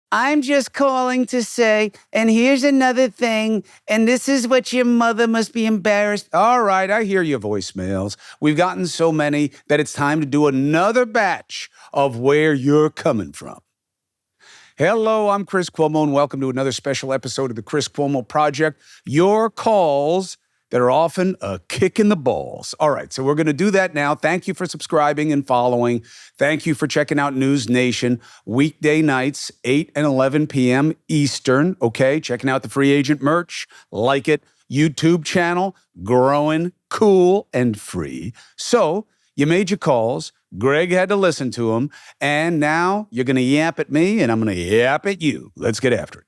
I'm just calling to say, and here's another thing, and this is what your mother must be embarrassed. All right, I hear your voicemails. We've gotten so many that it's time to do another batch of where you're coming from. Hello, I'm Chris Cuomo, and welcome to another special episode of the Chris Cuomo Project. Your calls that are often a kick in the balls. All right, so we're going to do that now. Thank you for subscribing and following. Thank you for checking out News Nation weekday nights, 8 and 11 p.m. Eastern, okay? Checking out the free agent merch, like it. YouTube channel, growing, cool, and free. So you made your calls. Greg had to listen to them. And now you're going to yap at me, and I'm going to yap at you. Let's get after it.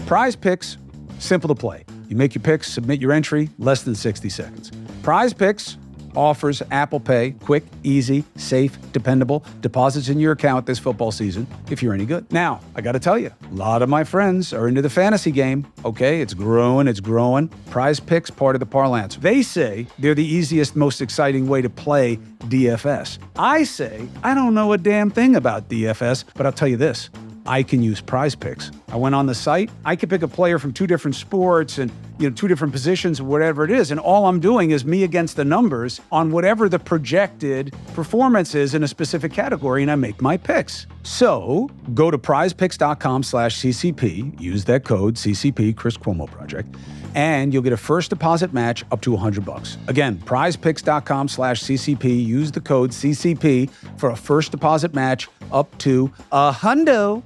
Prize Picks, simple to play. You make your picks, submit your entry, less than 60 seconds. Prize Picks offers Apple Pay, quick, easy, safe, dependable deposits in your account this football season if you're any good. Now, I got to tell you, a lot of my friends are into the fantasy game. Okay, it's growing, it's growing. Prize Picks, part of the parlance. They say they're the easiest, most exciting way to play DFS. I say I don't know a damn thing about DFS, but I'll tell you this. I can use Prize Picks. I went on the site. I could pick a player from two different sports and two different positions, whatever it is. And all I'm doing is me against the numbers on whatever the projected performance is in a specific category, and I make my picks. So go to prizepicks.com/CCP, use that code CCP, Chris Cuomo Project, and you'll get a first deposit match up to $100. Again, prizepicks.com/CCP, use the code CCP for a first deposit match up to $100.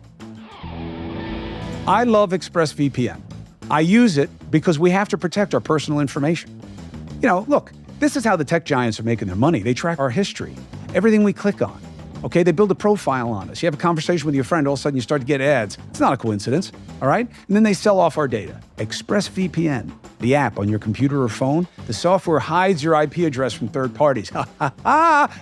I love ExpressVPN. I use it because we have to protect our personal information. Look, this is how the tech giants are making their money. They track our history, everything we click on. Okay, they build a profile on us. You have a conversation with your friend, all of a sudden you start to get ads. It's not a coincidence, all right? And then they sell off our data. ExpressVPN, the app on your computer or phone, the software hides your IP address from third parties.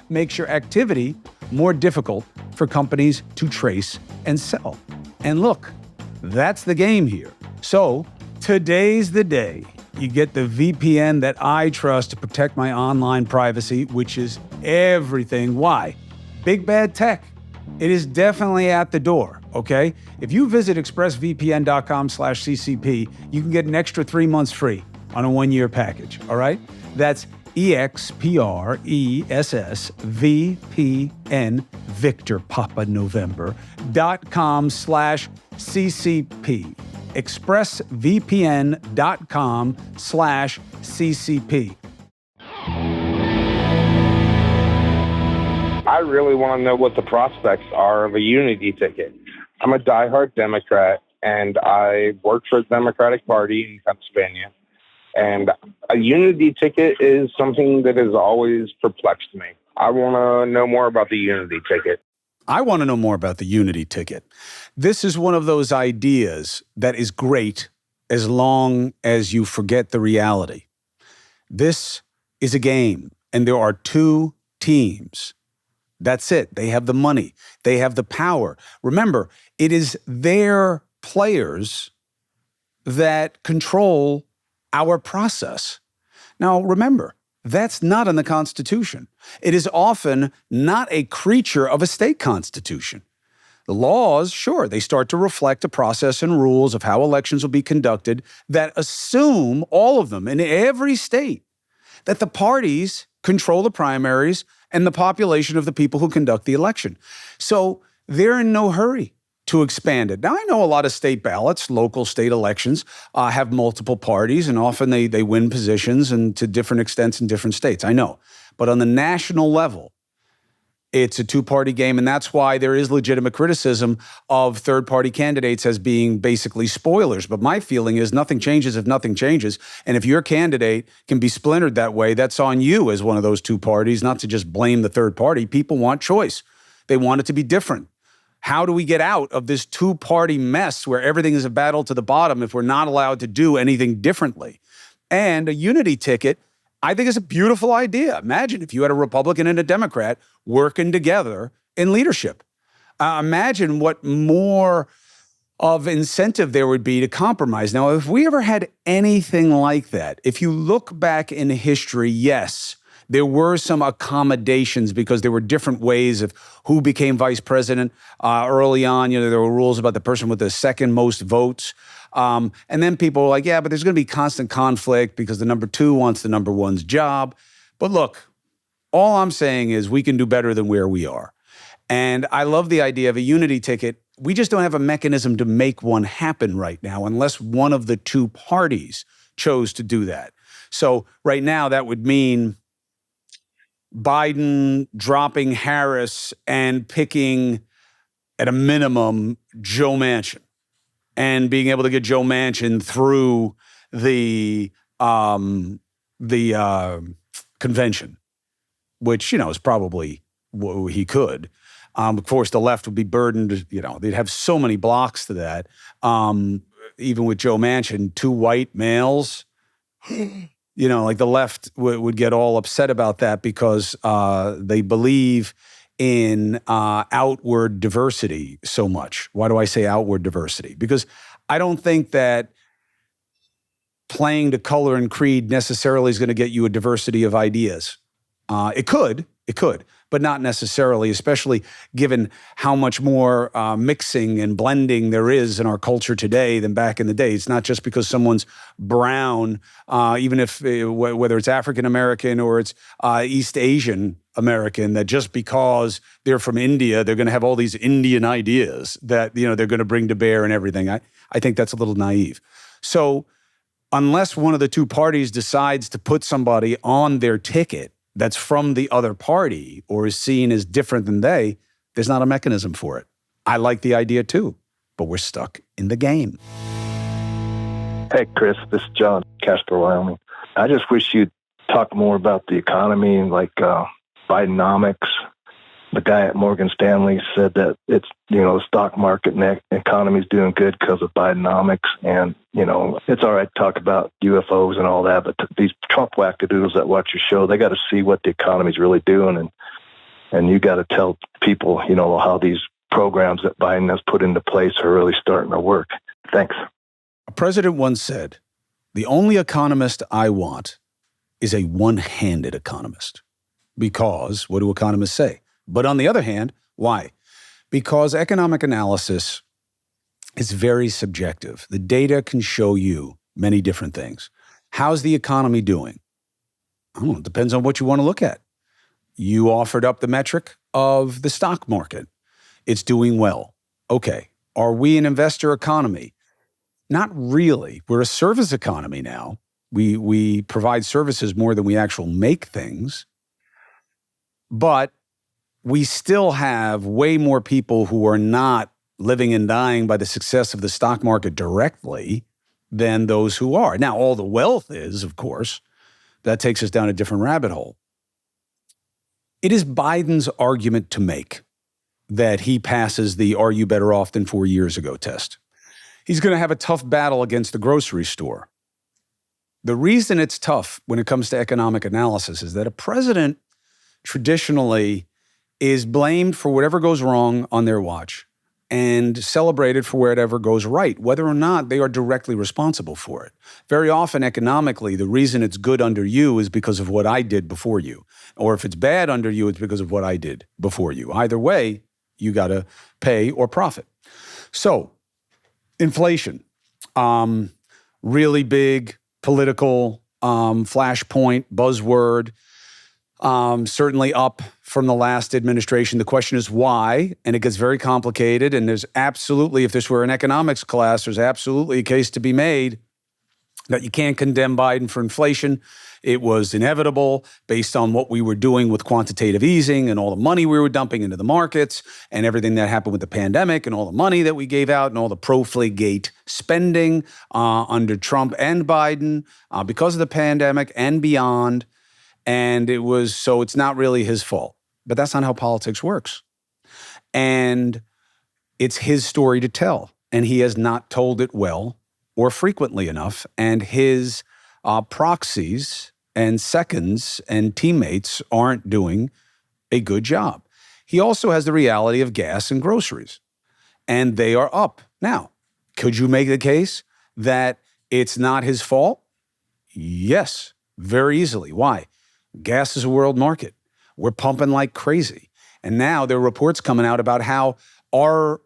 Makes your activity more difficult for companies to trace and sell. And look, that's the game here. So today's the day you get the VPN that I trust to protect my online privacy, which is everything. Why? Big bad tech. It is definitely at the door, okay? If you visit expressvpn.com/CCP, you can get an extra 3 months free on a 1-year package, all right? That's EXPRESSVPN, Victor Papa November, .com/CCP. expressvpn.com/CCP. I really want to know what the prospects are of a unity ticket. I'm a diehard Democrat, and I work for the Democratic Party in Pennsylvania. And a unity ticket is something that has always perplexed me. I want to know more about the unity ticket. I want to know more about the unity ticket. This is one of those ideas that is great as long as you forget the reality. This is a game, and there are two teams. That's it. They have the money. They have the power. Remember, it is their players that control our process. Now, remember, that's not in the Constitution. It is often not a creature of a state constitution. The laws, sure, they start to reflect a process and rules of how elections will be conducted that assume, all of them in every state, that the parties control the primaries and the population of the people who conduct the election. So they're in no hurry to expand it. Now, I know a lot of state ballots, local state elections, have multiple parties, and often they win positions and to different extents in different states. I know. But on the national level, it's a two-party game, and that's why there is legitimate criticism of third-party candidates as being basically spoilers. But my feeling is nothing changes if nothing changes. And if your candidate can be splintered that way, that's on you as one of those two parties, not to just blame the third party. People want choice. They want it to be different. How do we get out of this two-party mess where everything is a battle to the bottom if we're not allowed to do anything differently? And a unity ticket, I think, is a beautiful idea. Imagine if you had a Republican and a Democrat working together in leadership. Imagine what more of incentive there would be to compromise. Now, if we ever had anything like that, if you look back in history, yes, there were some accommodations because there were different ways of who became vice president. Early on, there were rules about the person with the second most votes. And then people were like, yeah, but there's going to be constant conflict because the number two wants the number one's job. But look, all I'm saying is we can do better than where we are. And I love the idea of a unity ticket. We just don't have a mechanism to make one happen right now unless one of the two parties chose to do that. So right now that would mean Biden dropping Harris and picking, at a minimum, Joe Manchin and being able to get Joe Manchin through the convention, which, is probably what he could. Of course, the left would be burdened, they'd have so many blocks to that. Even with Joe Manchin, two white males, like the left would get all upset about that because they believe in outward diversity so much. Why do I say outward diversity? Because I don't think that playing to color and creed necessarily is going to get you a diversity of ideas. It could, but not necessarily, especially given how much more mixing and blending there is in our culture today than back in the day. It's not just because someone's brown, even if whether it's African American or it's East Asian American, that just because they're from India, they're going to have all these Indian ideas that they're going to bring to bear and everything. I think that's a little naive. So unless one of the two parties decides to put somebody on their ticket that's from the other party or is seen as different than there's not a mechanism for it. I like the idea too, but we're stuck in the game. Hey, Chris, this is John, Casper, Wyoming. I just wish you'd talk more about the economy and Bidenomics. The guy at Morgan Stanley said that it's, the stock market and the economy is doing good because of Bidenomics. And, it's all right to talk about UFOs and all that, but these Trump wackadoodles that watch your show, they got to see what the economy's really doing. And you got to tell people, how these programs that Biden has put into place are really starting to work. Thanks. A president once said, the only economist I want is a one-handed economist. Because, what do economists say? But on the other hand, why? Because economic analysis is very subjective. The data can show you many different things. How's the economy doing? I don't know, it depends on what you want to look at. You offered up the metric of the stock market. It's doing well. Okay. Are we an investor economy? Not really. We're a service economy now. We provide services more than we actually make things. But we still have way more people who are not living and dying by the success of the stock market directly than those who are. Now, all the wealth is, of course, that takes us down a different rabbit hole. It is Biden's argument to make that he passes the "Are you better off than 4 years ago" test. He's going to have a tough battle against the grocery store. The reason it's tough when it comes to economic analysis is that a president traditionally is blamed for whatever goes wrong on their watch and celebrated for whatever goes right, whether or not they are directly responsible for it. Very often, economically, the reason it's good under you is because of what I did before you. Or if it's bad under you, it's because of what I did before you. Either way, you got to pay or profit. So, inflation, really big political flashpoint, buzzword, certainly up from the last administration. The question is why, and it gets very complicated. And there's absolutely, if this were an economics class, there's absolutely a case to be made that you can't condemn Biden for inflation. It was inevitable based on what we were doing with quantitative easing and all the money we were dumping into the markets and everything that happened with the pandemic and all the money that we gave out and all the Profligate spending under Trump and Biden because of the pandemic and beyond. And so it's not really his fault. But that's not how politics works. And it's his story to tell. And he has not told it well or frequently enough. And his proxies and seconds and teammates aren't doing a good job. He also has the reality of gas and groceries. And they are up. Now, Could you make the case that it's not his fault? Yes, very easily. Why? Gas is a world market. We're pumping like crazy. And now there are reports coming out about how our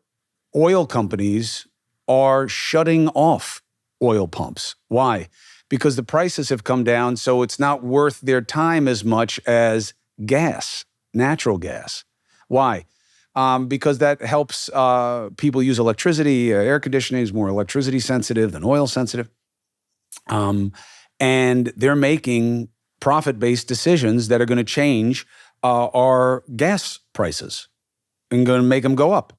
oil companies are shutting off oil pumps. Why? Because the prices have come down, so it's not worth their time as much as gas, natural gas. Why? Because that helps people use electricity. Air conditioning is more electricity sensitive than oil sensitive. And they're making profit-based decisions that are going to change our gas prices and going to make them go up.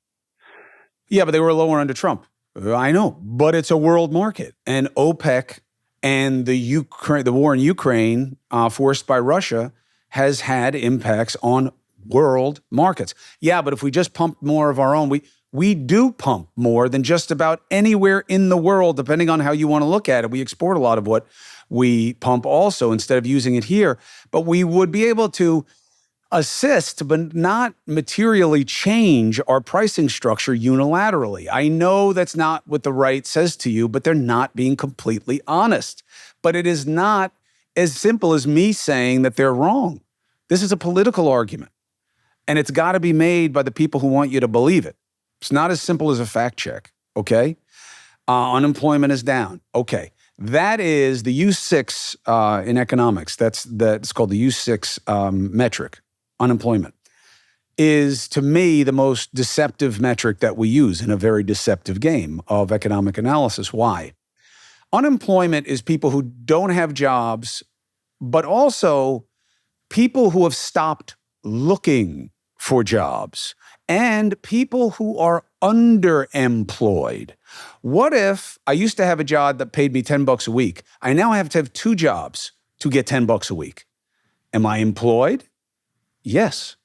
Yeah, but they were lower under Trump. I know, but it's a world market. And OPEC and the war in Ukraine, forced by Russia, has had impacts on world markets. Yeah, but if we just pump more of our own, we do pump more than just about anywhere in the world, depending on how you want to look at it. We export a lot of what we pump also instead of using it here. But we would be able to assist, but not materially change our pricing structure unilaterally. I know that's not what the right says to you, but they're not being completely honest. But it is not as simple as me saying that they're wrong. This is a political argument, and it's got to be made by the people who want you to believe it. It's not as simple as a fact check, okay? Unemployment is down. Okay. That is the U6 in economics. It's called the U6 metric. Unemployment is, to me, the most deceptive metric that we use in a very deceptive game of economic analysis. Why? Unemployment is people who don't have jobs, but also people who have stopped looking for jobs and people who are underemployed. What if I used to have a job that paid me $10 a week? I now have to have 2 jobs to get $10 a week. Am I employed? Yes.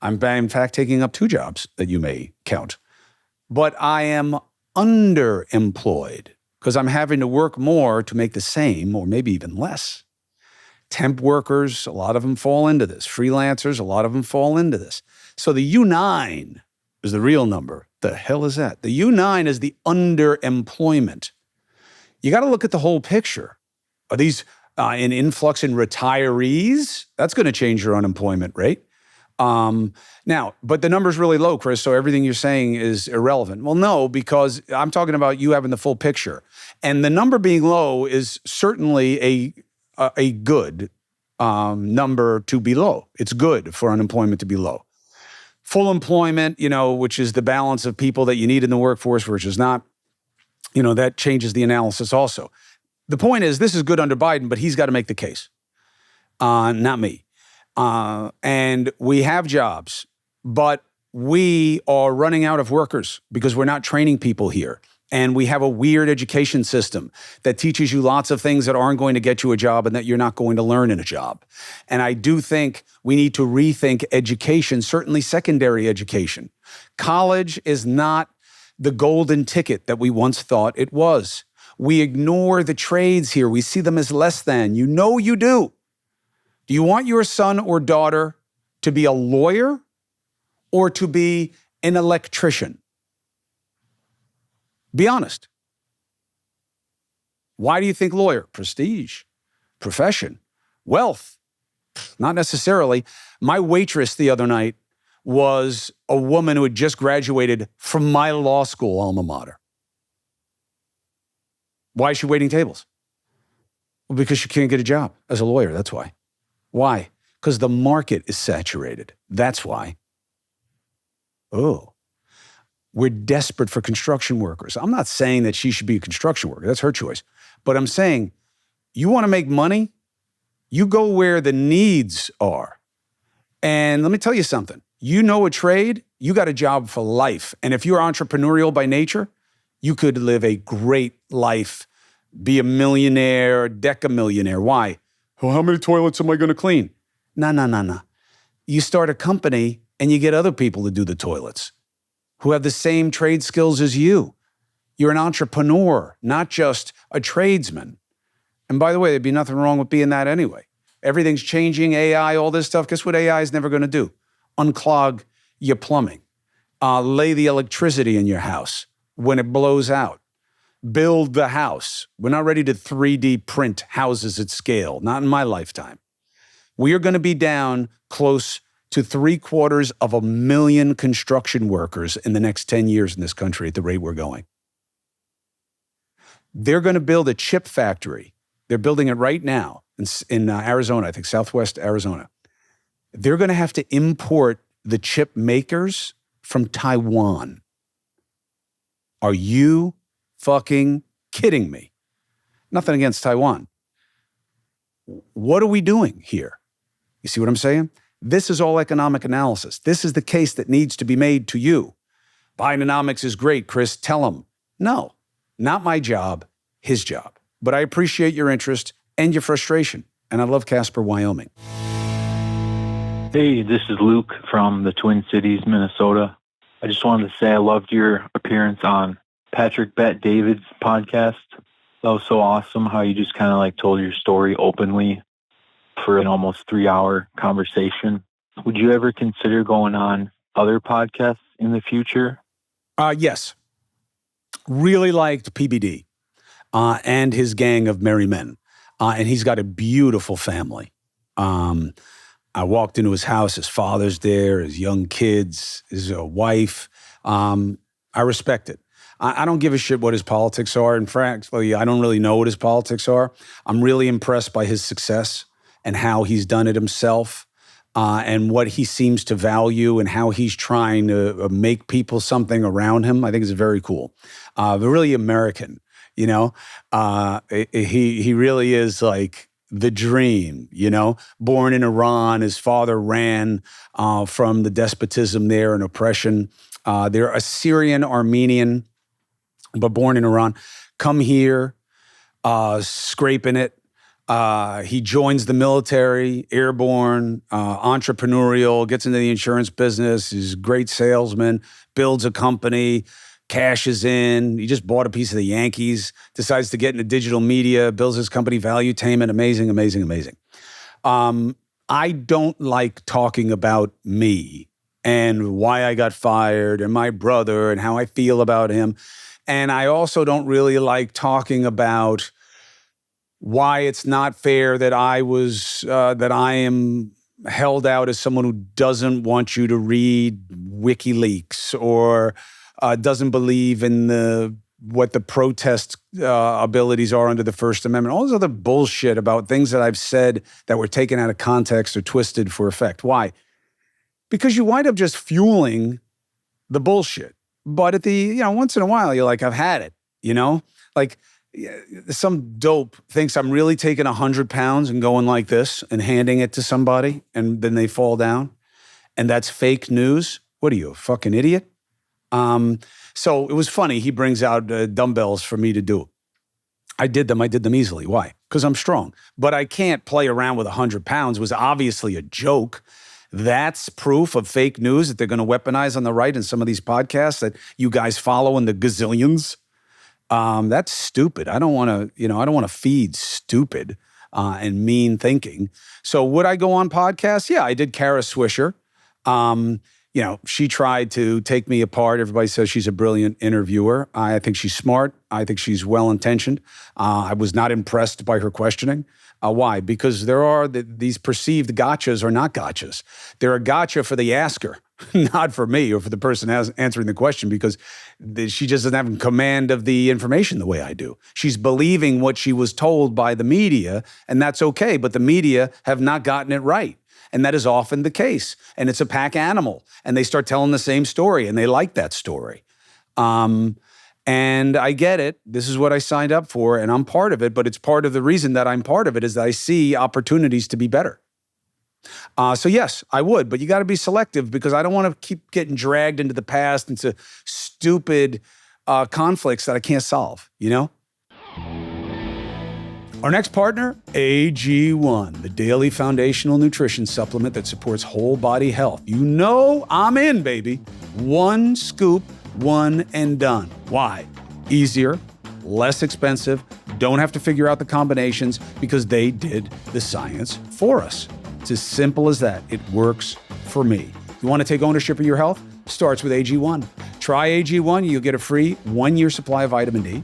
I'm in fact taking up 2 jobs that you may count. But I am underemployed because I'm having to work more to make the same or maybe even less. Temp workers, a lot of them fall into this. Freelancers, a lot of them fall into this. So the U9 is the real number. The hell is that? The U9 is the underemployment. You got to look at the whole picture. Are these an influx in retirees? That's going to change your unemployment rate. Now, but the number's really low, Chris, so everything you're saying is irrelevant. Well, no, because I'm talking about you having the full picture. And the number being low is certainly a good number to be low. It's good for unemployment to be low. Full employment, which is the balance of people that you need in the workforce versus not, that changes the analysis also. The point is, this is good under Biden, but he's got to make the case, not me. And we have jobs, but we are running out of workers because we're not training people here. And we have a weird education system that teaches you lots of things that aren't going to get you a job and that you're not going to learn in a job. And I do think we need to rethink education, certainly secondary education. College is not the golden ticket that we once thought it was. We ignore the trades here. We see them as less than. You know you do. Do you want your son or daughter to be a lawyer or to be an electrician? Be honest. Why do you think lawyer? Prestige, profession, wealth. Not necessarily. My waitress the other night was a woman who had just graduated from my law school alma mater. Why is she waiting tables? Well, because she can't get a job as a lawyer, that's why. Why? Because the market is saturated. That's why. Oh. We're desperate for construction workers. I'm not saying that she should be a construction worker. That's her choice. But I'm saying, you want to make money? You go where the needs are. And let me tell you something. You know a trade, you got a job for life. And if you're entrepreneurial by nature, you could live a great life, be a millionaire, decamillionaire. Why? Well, how many toilets am I going to clean? No. You start a company and you get other people to do the toilets who have the same trade skills as you. You're an entrepreneur, not just a tradesman. And by the way, there'd be nothing wrong with being that anyway. Everything's changing, AI, all this stuff. Guess what AI is never going to do? Unclog your plumbing. Lay the electricity in your house when it blows out. build the house. We're not ready to 3D print houses at scale, not in my lifetime. We are going to be down close to 750,000 construction workers in the next 10 years in this country at the rate we're going. They're going to build a chip factory. They're building it right now in Arizona, I think, Southwest Arizona. They're going to have to import the chip makers from Taiwan. Are you fucking kidding me? Nothing against Taiwan. What are we doing here? You see what I'm saying? This is all economic analysis. This is the case that needs to be made to you. Bidenomics is great, Chris. Tell him. No, not my job, his job. But I appreciate your interest and your frustration. And I love Casper, Wyoming. Hey, this is Luke from the Twin Cities, Minnesota. I just wanted to say I loved your appearance on Patrick Bet David's podcast. That was so awesome how you just kind of like told your story openly for an almost 3-hour conversation. Would you ever consider going on other podcasts in the future? Yes. Really liked PBD and his gang of merry men. And he's got a beautiful family. I walked into his house, his father's there, his young kids, his wife. I respect it. I don't give a shit what his politics are. And frankly, I don't really know what his politics are. I'm really impressed by his success and how he's done it himself and what he seems to value and how he's trying to make people something around him. I think it's very cool. But really American, you know? He really is like the dream, you know? Born in Iran, his father ran from the despotism there and oppression. They're Assyrian, Armenian, but born in Iran. Come here, scraping it. He joins the military, airborne, entrepreneurial, gets into the insurance business. He's a great salesman, builds a company, cashes in. He just bought a piece of the Yankees, decides to get into digital media, builds his company, Valuetainment. Amazing, amazing, amazing. I don't like talking about me and why I got fired and my brother and how I feel about him. And I also don't really like talking about why it's not fair that I am held out as someone who doesn't want you to read WikiLeaks or doesn't believe in what the protest abilities are under the First Amendment. All this other bullshit about things that I've said that were taken out of context or twisted for effect. Why? Because you wind up just fueling the bullshit. But once in a while, you're like, I've had it, you know? Like, some dope thinks I'm really taking 100 pounds and going like this and handing it to somebody, and then they fall down. And that's fake news. What are you, a fucking idiot? So it was funny. He brings out dumbbells for me to do. I did them easily. Why? Because I'm strong. But I can't play around with 100 pounds. It was obviously a joke. That's proof of fake news that they're going to weaponize on the right in some of these podcasts that you guys follow in the gazillions. That's stupid. I don't want to feed stupid and mean thinking. So would I go on podcasts? Yeah, I did Kara Swisher. She tried to take me apart. Everybody says she's a brilliant interviewer. I think she's smart. I think she's well-intentioned. I was not impressed by her questioning. Why? Because there are these perceived gotchas are not gotchas. They're a gotcha for the asker, not for me or for the person answering the question, because she just doesn't have command of the information the way I do. She's believing what she was told by the media, and that's okay, but the media have not gotten it right. And that is often the case. And it's a pack animal. And they start telling the same story, and they like that story. And I get it. This is what I signed up for, and I'm part of it. But it's part of the reason that I'm part of it is that I see opportunities to be better. So yes, I would. But you got to be selective, because I don't want to keep getting dragged into the past, into stupid conflicts that I can't solve, you know? Our next partner, AG1, the daily foundational nutrition supplement that supports whole body health. You know I'm in, baby. One scoop, one and done. Why? Easier, less expensive, don't have to figure out the combinations because they did the science for us. It's as simple as that. It works for me. You want to take ownership of your health? Starts with AG1. Try AG1, you'll get a free 1-year supply of vitamin D,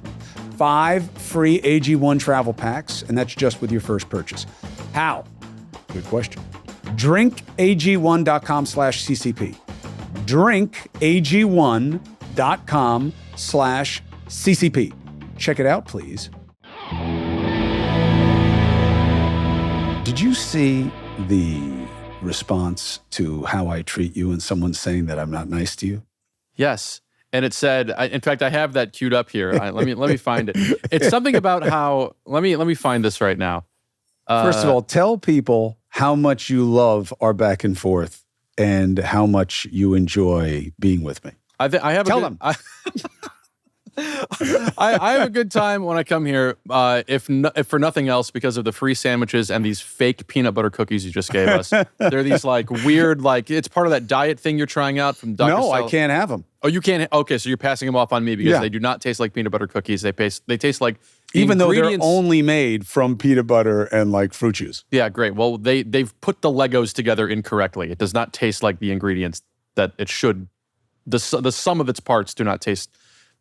5 free AG1 travel packs, and that's just with your first purchase. How? Good question. drinkag1.com/CCP. drinkag1.com/CCP. Check it out, please. Did you see the response to how I treat you and someone saying that I'm not nice to you? Yes. And it said, in fact, I have that queued up here. Let me find it. It's something about how, let me find this right now. First of all, tell people how much you love our back and forth and how much you enjoy being with me. I have Tell them. I have a good time when I come here, if for nothing else, because of the free sandwiches and these fake peanut butter cookies you just gave us. They're these like weird, like it's part of that diet thing you're trying out from Dr. No, I can't have them. Oh, you can't? Okay, so you're passing them off on me because Yeah. they do not taste like peanut butter cookies. They taste like Even though they're ingredients- only made from peanut butter and like fruit juice. Yeah, great. Well, they've put the Legos together incorrectly. It does not taste like the ingredients that it should. The sum of its parts do not taste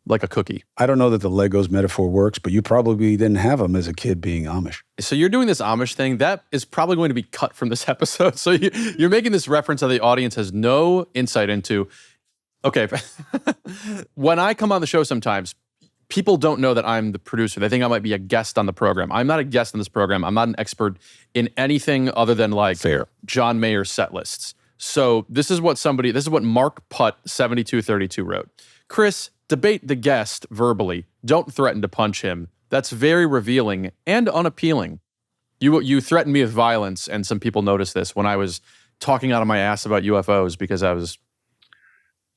like a cookie. I don't know that the Legos metaphor works, but you probably didn't have them as a kid being Amish. So you're doing this Amish thing. That is probably going to be cut from this episode. So you're making this reference that the audience has no insight into. Okay. When I come on the show sometimes, people don't know that I'm the producer. They think I might be a guest on the program. I'm not a guest on this program. I'm not an expert in anything other than like Fair. John Mayer set lists. So this is what Mark Putt 7232 wrote. Chris, debate the guest verbally. Don't threaten to punch him. That's very revealing and unappealing. You threatened me with violence, and some people noticed this when I was talking out of my ass about UFOs because I was...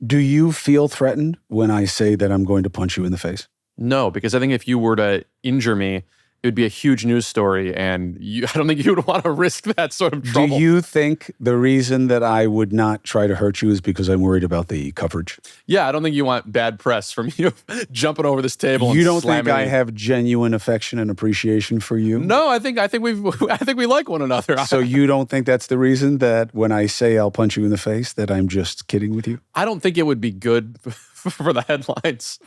Do you feel threatened when I say that I'm going to punch you in the face? No, because I think if you were to injure me, it would be a huge news story, and I don't think you would want to risk that sort of trouble. Do you think the reason that I would not try to hurt you is because I'm worried about the coverage? Yeah, I don't think you want bad press from you jumping over this table. You and don't think slamming I me. have genuine affection and appreciation for you? No, I think we like one another. So you don't think that's the reason that when I say I'll punch you in the face that I'm just kidding with you? I don't think it would be good for the headlines.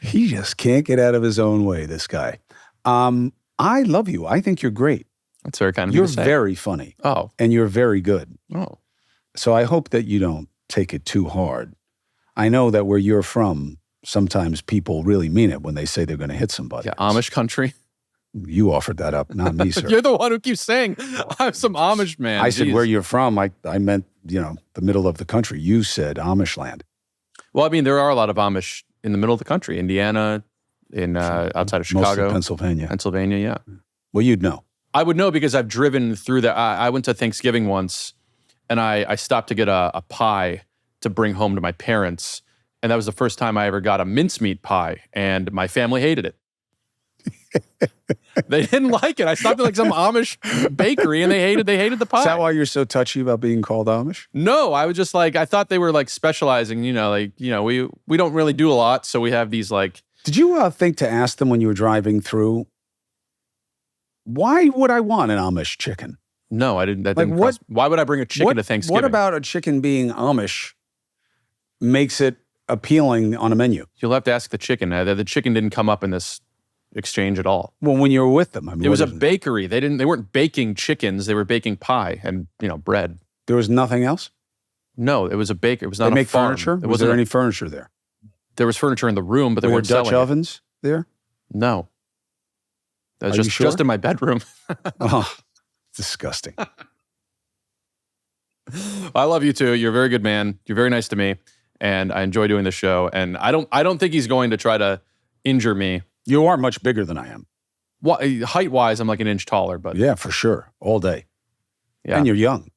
He just can't get out of his own way, this guy. I love you. I think you're great. That's very kind of You're you to say. very funny. Oh. And you're very good. Oh. So I hope that you don't take it too hard. I know that where you're from, sometimes people really mean it when they say they're going to hit somebody. Yeah, Amish country. You offered that up, not me, sir. You're the one who keeps saying, I'm some Amish man. I said Jeez. where you're from. I meant, the middle of the country. You said Amish land. Well, I mean, there are a lot of Amish in the middle of the country. Indiana, outside of Chicago. Mostly Pennsylvania. Pennsylvania, yeah. Well, you'd know. I would know because I've driven through there. I went to Thanksgiving once, and I stopped to get a pie to bring home to my parents. And that was the first time I ever got a mincemeat pie, and my family hated it. They didn't like it. I stopped at like some Amish bakery, and they hated the pie. Is that why you're so touchy about being called Amish? No, I was just like, I thought they were like specializing, we don't really do a lot. So we have these like. Did you think to ask them when you were driving through, why would I want an Amish chicken? No, I didn't. That Like didn't what- why would I bring a chicken to Thanksgiving? What about a chicken being Amish makes it appealing on a menu? You'll have to ask the chicken. The chicken didn't come up in this exchange at all. Well, when you were with them, I mean, It was a what is bakery. They weren't baking chickens. They were baking pie and bread. There was nothing else? No, it was a baker. It was not They a make farm. furniture? It Was wasn't there any furniture there? There was furniture in the room, but they Were weren't there Dutch selling it. ovens there? No, that was Are you sure? just in my bedroom. Oh, disgusting. I love you too. You're a very good man. You're very nice to me, and I enjoy doing the show. And I don't think he's going to try to injure me. You are much bigger than I am. Height wise, I'm like an inch taller, but Yeah, for sure. All day. yeah, And you're young.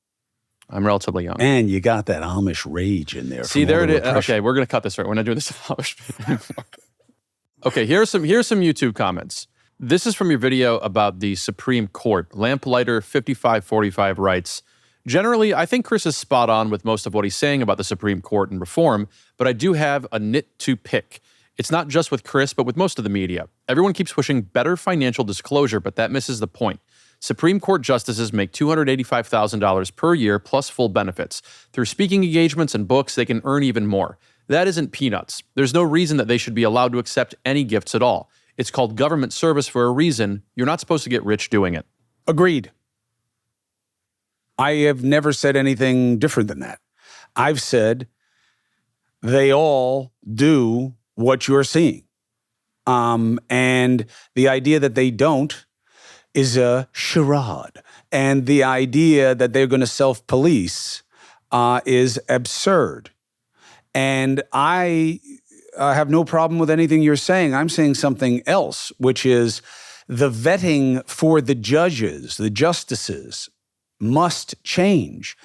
I'm relatively young. And you got that Amish rage in there. See, from there all it the is. repression. Okay, we're gonna cut this right. We're not doing this anymore. Okay, here's some YouTube comments. This is from your video about the Supreme Court. Lamplighter 5545 writes, generally, I think Chris is spot on with most of what he's saying about the Supreme Court and reform, but I do have a nit to pick. It's not just with Chris, but with most of the media. Everyone keeps pushing better financial disclosure, but that misses the point. Supreme Court justices make $285,000 per year plus full benefits. Through speaking engagements and books, they can earn even more. That isn't peanuts. There's no reason that they should be allowed to accept any gifts at all. It's called government service for a reason. You're not supposed to get rich doing it. Agreed. I have never said anything different than that. I've said they all do what you're seeing. And the idea that they don't is a charade. And the idea that they're going to self-police is absurd. And I have no problem with anything you're saying. I'm saying something else, which is the vetting for the judges, the justices, must change.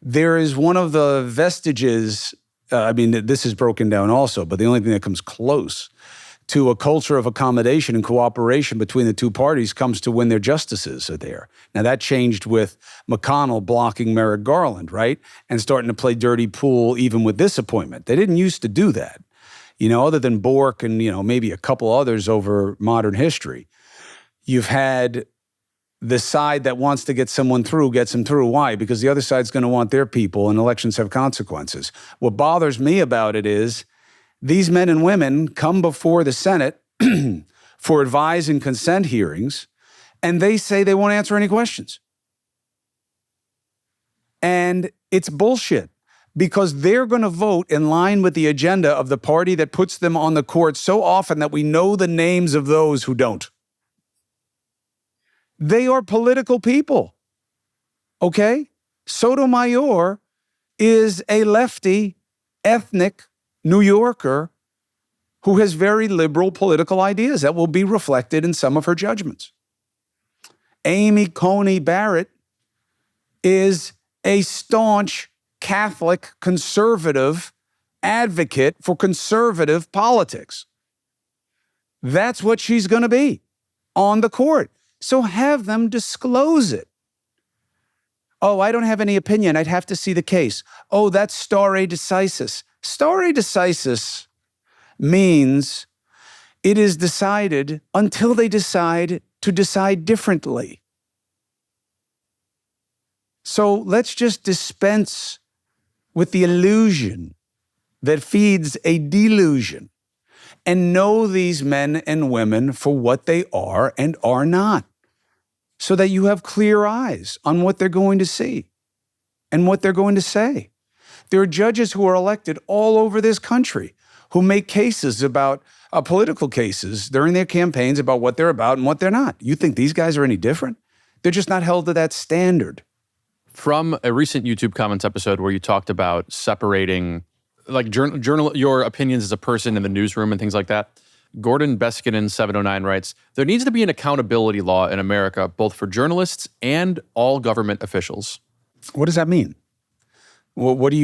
There is one of the vestiges, this is broken down also, but the only thing that comes close to a culture of accommodation and cooperation between the two parties comes to when their justices are there. Now, that changed with McConnell blocking Merrick Garland, right? And starting to play dirty pool even with this appointment. They didn't used to do that, other than Bork and, maybe a couple others over modern history. You've had the side that wants to get someone through gets them through. Why? Because the other side's going to want their people, and elections have consequences. What bothers me about it is these men and women come before the Senate for advise and consent hearings, and they say they won't answer any questions. And it's bullshit, because they're going to vote in line with the agenda of the party that puts them on the court so often that we know the names of those who don't. They are political people, okay? Sotomayor is a lefty, ethnic New Yorker who has very liberal political ideas that will be reflected in some of her judgments. Amy Coney Barrett is a staunch Catholic conservative advocate for conservative politics. That's what she's going to be on the court. So have them disclose it. Oh, I don't have any opinion. I'd have to see the case. Oh, that's stare decisis. Stare decisis means it is decided until they decide to decide differently. So let's just dispense with the illusion that feeds a delusion and know these men and women for what they are and are not, so that you have clear eyes on what they're going to see and what they're going to say. There are judges who are elected all over this country who make cases about political cases during their campaigns about what they're about and what they're not. You think these guys are any different? They're just not held to that standard. From a recent YouTube comments episode where you talked about separating your opinions as a person in the newsroom and things like that, Gordon Beskinen 709 writes, there needs to be an accountability law in America, both for journalists and all government officials. What does that mean? What are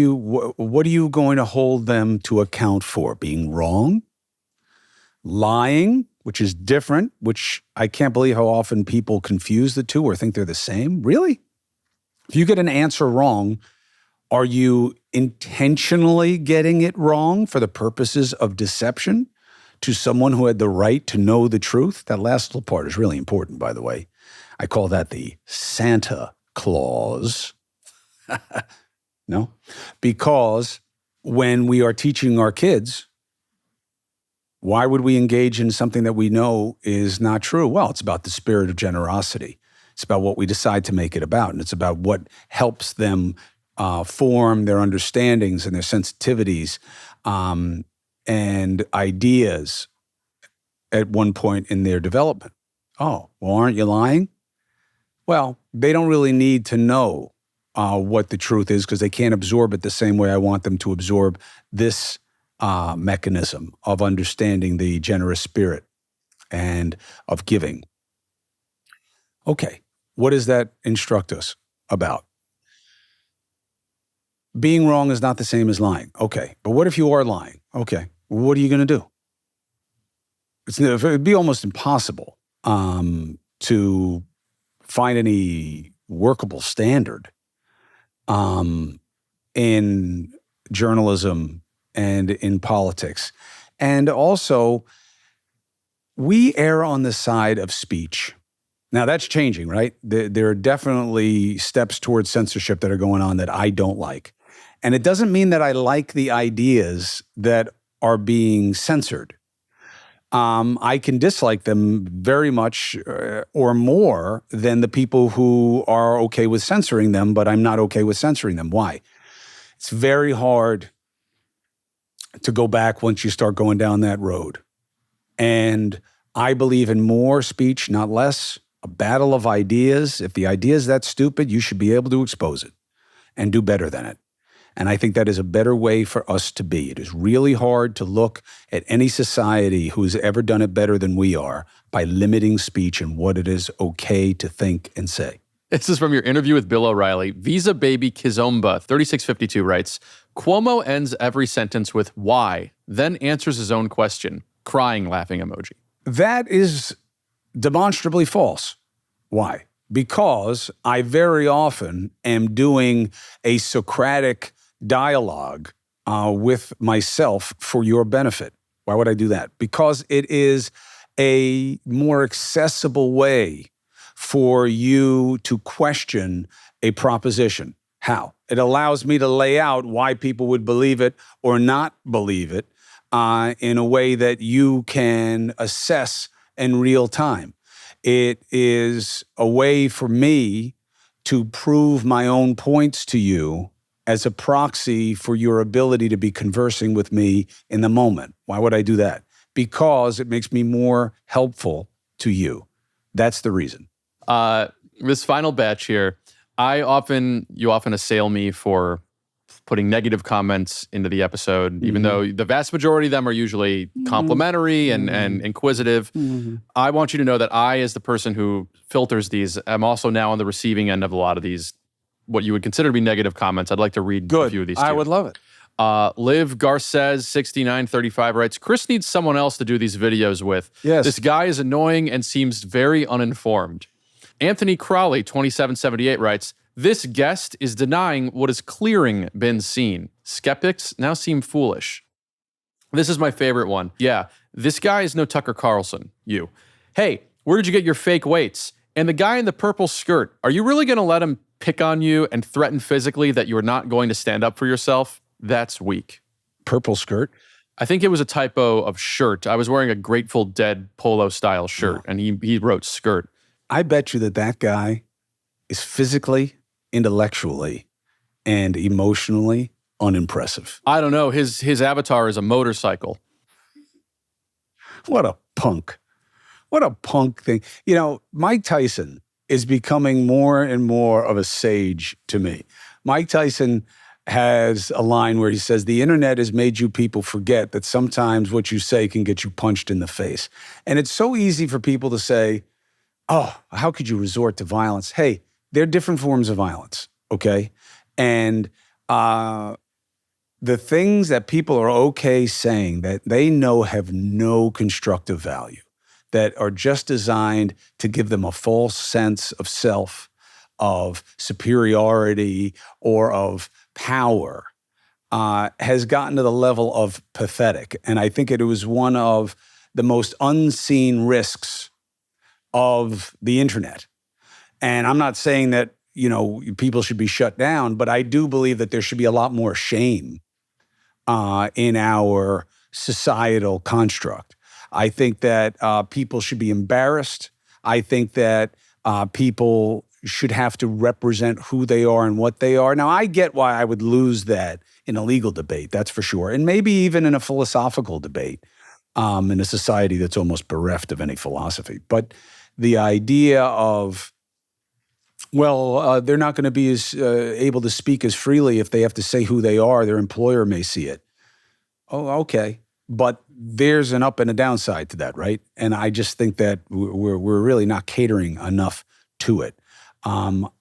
you going to hold them to account for? Being wrong? Lying, which is different, which I can't believe how often people confuse the two or think they're the same. Really? If you get an answer wrong, are you intentionally getting it wrong for the purposes of deception to someone who had the right to know the truth? That last little part is really important, by the way. I call that the Santa Claus. No? Because when we are teaching our kids, why would we engage in something that we know is not true? Well, it's about the spirit of generosity. It's about what we decide to make it about, and it's about what helps them form their understandings and their sensitivities and ideas at one point in their development. Oh, well, aren't you lying? Well, they don't really need to know what the truth is because they can't absorb it the same way I want them to absorb this mechanism of understanding the generous spirit and of giving. Okay, what does that instruct us about? Being wrong is not the same as lying. Okay, but what if you are lying? Okay, what are you going to do? It'd be almost impossible to find any workable standard in journalism and in politics. And also, we err on the side of speech. Now, that's changing, right? There are definitely steps towards censorship that are going on that I don't like. And it doesn't mean that I like the ideas that are being censored. I can dislike them very much or more than the people who are okay with censoring them, but I'm not okay with censoring them. Why? It's very hard to go back once you start going down that road. And I believe in more speech, not less. A battle of ideas. If the idea is that stupid, you should be able to expose it and do better than it. And I think that is a better way for us to be. It is really hard to look at any society who's ever done it better than we are by limiting speech and what it is okay to think and say. This is from your interview with Bill O'Reilly. Visa Baby Kizomba, 3652 writes, Cuomo ends every sentence with why, then answers his own question, crying laughing emoji. That is demonstrably false. Why? Because I very often am doing a Socratic dialogue with myself for your benefit. Why would I do that? Because it is a more accessible way for you to question a proposition. How? It allows me to lay out why people would believe it or not believe it in a way that you can assess in real time. It is a way for me to prove my own points to you as a proxy for your ability to be conversing with me in the moment. Why would I do that? Because it makes me more helpful to you. That's the reason. This final batch here, you often assail me for putting negative comments into the episode, even though the vast majority of them are usually complimentary and inquisitive. I want you to know that I, as the person who filters these, am also now on the receiving end of a lot of these, what you would consider to be negative comments. I'd like to read a few of these. I would love it. Liv Garces 6935 writes, Chris needs someone else to do these videos with. Yes. This guy is annoying and seems very uninformed. Anthony Crowley 2778 writes, this guest is denying what has clearing been seen. Skeptics now seem foolish. This is my favorite one. Yeah, this guy is no Tucker Carlson. You. Hey, where did you get your fake weights? And the guy in the purple skirt, are you really going to let him pick on you and threaten physically that you're not going to stand up for yourself? That's weak. Purple skirt? I think it was a typo of shirt. I was wearing a Grateful Dead polo style shirt, and he wrote skirt. I bet you that guy is physically, intellectually, and emotionally unimpressive. I don't know. His avatar is a motorcycle. What a punk. What a punk thing. You know, Mike Tyson is becoming more and more of a sage to me. Mike Tyson has a line where he says, the internet has made you people forget that sometimes what you say can get you punched in the face. And it's so easy for people to say, oh, how could you resort to violence? Hey, there are different forms of violence, okay? And the things that people are okay saying that they know have no constructive value, that are just designed to give them a false sense of self, of superiority, or of power, has gotten to the level of pathetic. And I think it was one of the most unseen risks of the internet. And I'm not saying that, people should be shut down, but I do believe that there should be a lot more shame in our societal construct. I think that people should be embarrassed. I think that people should have to represent who they are and what they are. Now, I get why I would lose that in a legal debate, that's for sure. And maybe even in a philosophical debate in a society that's almost bereft of any philosophy. But the idea of, they're not going to be as able to speak as freely if they have to say who they are. Their employer may see it. Oh, okay. But there's an up and a downside to that, right? And I just think that we're really not catering enough to it.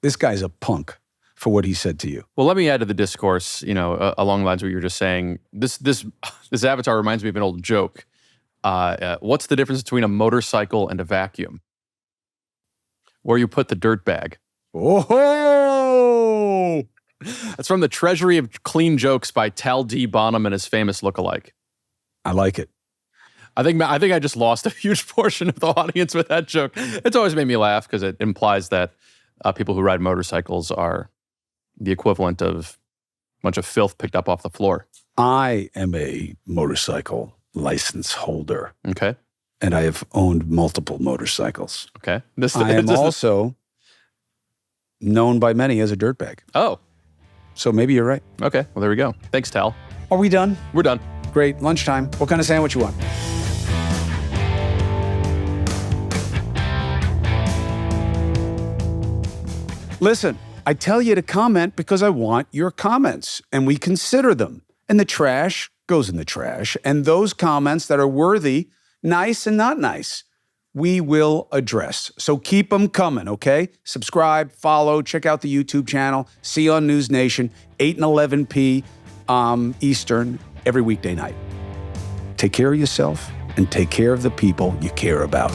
This guy's a punk for what he said to you. Well, let me add to the discourse, along the lines of what you were just saying. This avatar reminds me of an old joke. What's the difference between a motorcycle and a vacuum? Where you put the dirt bag. Oh! That's from the Treasury of Clean Jokes by Tal D. Bonham and his famous lookalike. I like it. I think I just lost a huge portion of the audience with that joke. It's always made me laugh because it implies that people who ride motorcycles are the equivalent of Bunch of filth picked up off the floor. I am a motorcycle license holder, Okay. and I have owned multiple motorcycles. Okay. I am also known by many as a dirtbag. Oh, So maybe you're right. okay. Well, there we go. Thanks, Tal. Are we done? We're done. Great. Lunchtime. What kind of sandwich you want? Listen, I tell you to comment because I want your comments, and we consider them. And the trash goes in the trash. And those comments that are worthy, nice and not nice, we will address. So keep them coming, okay? Subscribe, follow, check out the YouTube channel. See you on News Nation, 8 and 11 p. Eastern, every weekday night. Take care of yourself and take care of the people you care about.